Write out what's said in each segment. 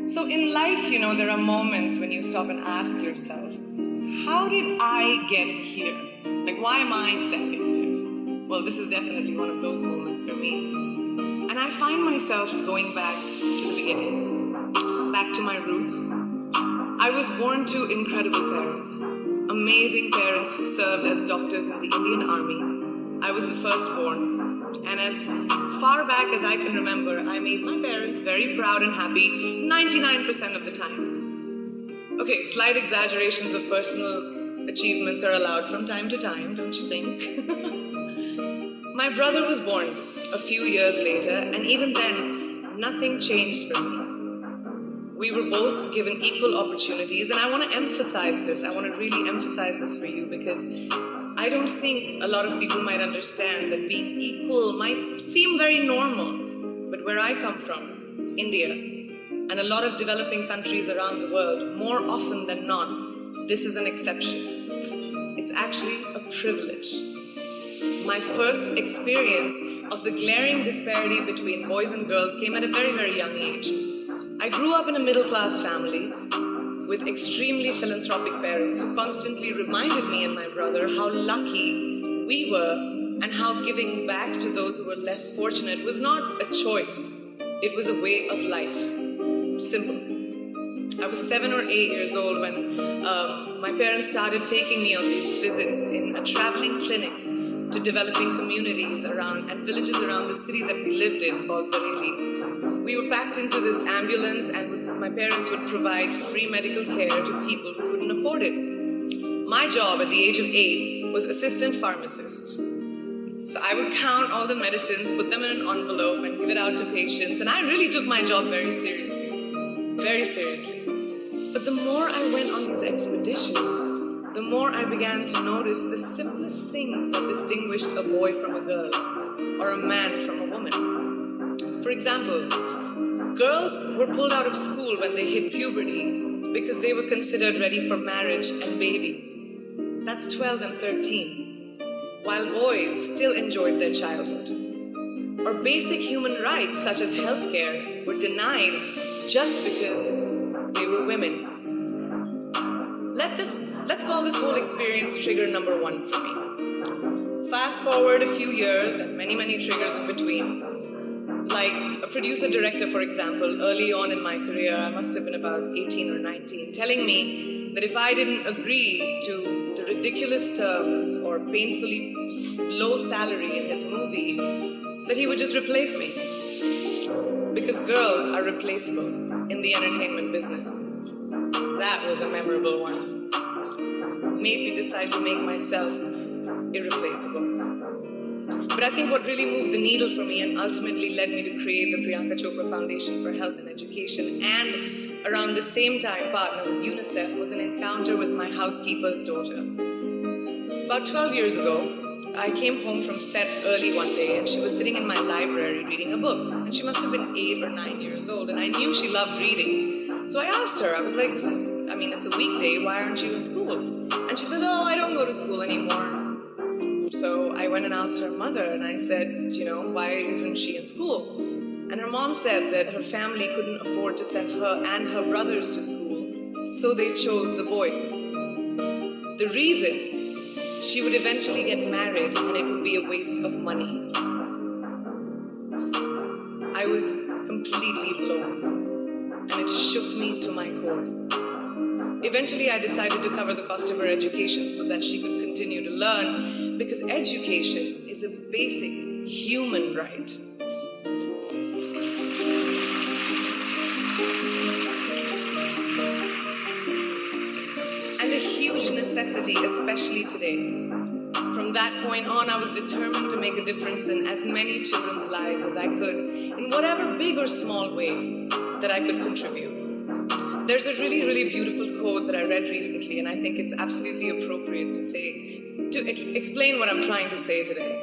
So in life, there are moments when you stop and ask yourself, how did I get here? Like, why am I standing here? Well, this is definitely one of those moments for me. And I find myself going back to the beginning, back to my roots. I was born to incredible parents, amazing parents who served as doctors in the Indian Army. I was the firstborn. And as far back as I can remember, I made my parents very proud and happy 99% of the time. Okay, slight exaggerations of personal achievements are allowed from time to time, don't you think? My brother was born a few years later, and even then, nothing changed for me. We were both given equal opportunities, and I want to emphasize this. I want to really emphasize this for you because I don't think a lot of people might understand that being equal might seem very normal. But where I come from, India, and a lot of developing countries around the world, more often than not, this is an exception. It's actually a privilege. My first experience of the glaring disparity between boys and girls came at a very, very young age. I grew up in a middle-class family with extremely philanthropic parents who constantly reminded me and my brother how lucky we were and how giving back to those who were less fortunate was not a choice. It was a way of life. Simple. I was 7 or 8 years old when my parents started taking me on these visits in a traveling clinic to developing communities around and villages around the city that we lived in called Bareilly. We were packed into this ambulance and my parents would provide free medical care to people who couldn't afford it. My job at the age of 8 was assistant pharmacist. So I would count all the medicines, put them in an envelope and give it out to patients, and I really took my job very seriously. Very seriously. But the more I went on these expeditions, the more I began to notice the simplest things that distinguished a boy from a girl or a man from a woman. For example, girls were pulled out of school when they hit puberty because they were considered ready for marriage and babies. That's 12 and 13, while boys still enjoyed their childhood. Or basic human rights such as healthcare were denied just because they were women. Let's call this whole experience trigger number 1 for me. Fast forward a few years and many, many triggers in between. Like a producer-director, for example, early on in my career, I must have been about 18 or 19, telling me that if I didn't agree to the ridiculous terms or painfully low salary in his movie, that he would just replace me. Because girls are replaceable in the entertainment business. That was a memorable one. Made me decide to make myself irreplaceable. But I think what really moved the needle for me and ultimately led me to create the Priyanka Chopra Foundation for Health and Education and around the same time partner with UNICEF was an encounter with my housekeeper's daughter. About 12 years ago, I came home from set early one day and she was sitting in my library reading a book. And she must have been 8 or 9 years old and I knew she loved reading. So I asked her, I was like, it's a weekday, why aren't you in school? And she said, oh, I don't go to school anymore. So I went and asked her mother and I said, why isn't she in school? And her mom said that her family couldn't afford to send her and her brothers to school, so they chose the boys. The reason, she would eventually get married and it would be a waste of money. I was completely blown. And it shook me to my core. Eventually, I decided to cover the cost of her education so that she could continue to learn, because education is a basic human right. And a huge necessity, especially today. From that point on, I was determined to make a difference in as many children's lives as I could, in whatever big or small way that I could contribute. There's a really, really beautiful quote that I read recently, and I think it's absolutely appropriate to explain what I'm trying to say today.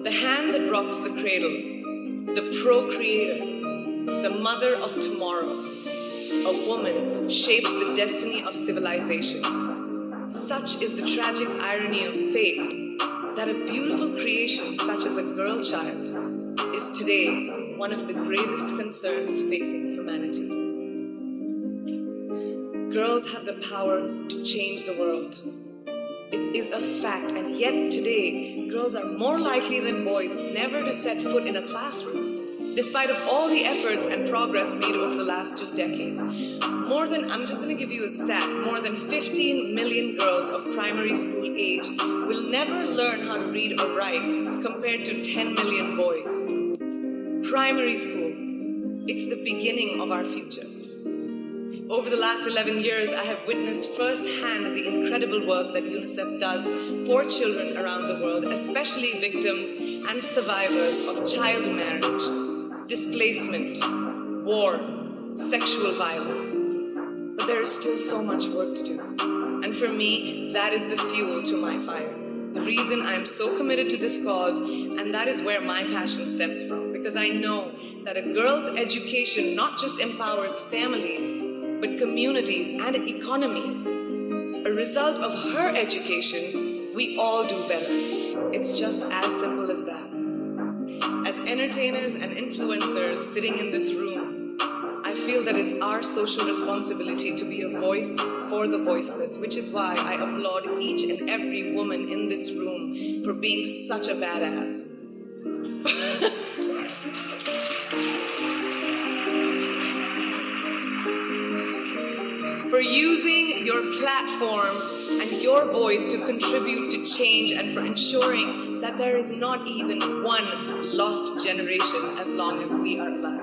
The hand that rocks the cradle, the procreator, the mother of tomorrow, a woman shapes the destiny of civilization. Such is the tragic irony of fate that a beautiful creation such as a girl child is today one of the gravest concerns facing humanity. Girls have the power to change the world. It is a fact, and yet today, girls are more likely than boys never to set foot in a classroom, despite of all the efforts and progress made over the last 2 decades. I'm just going to give you a stat, more than 15 million girls of primary school age will never learn how to read or write compared to 10 million boys. Primary school, it's the beginning of our future. Over the last 11 years, I have witnessed firsthand the incredible work that UNICEF does for children around the world, especially victims and survivors of child marriage, displacement, war, sexual violence. But there is still so much work to do. And for me, that is the fuel to my fire. The reason I am so committed to this cause, and that is where my passion stems from, because I know that a girl's education not just empowers families, but communities and economies. A result of her education, we all do better. It's just as simple as that. As entertainers and influencers sitting in this room, I feel that it's our social responsibility to be a voice for the voiceless, which is why I applaud each and every woman in this room for being such a badass. For using your platform and your voice to contribute to change, and for ensuring that there is not even one lost generation as long as we are alive.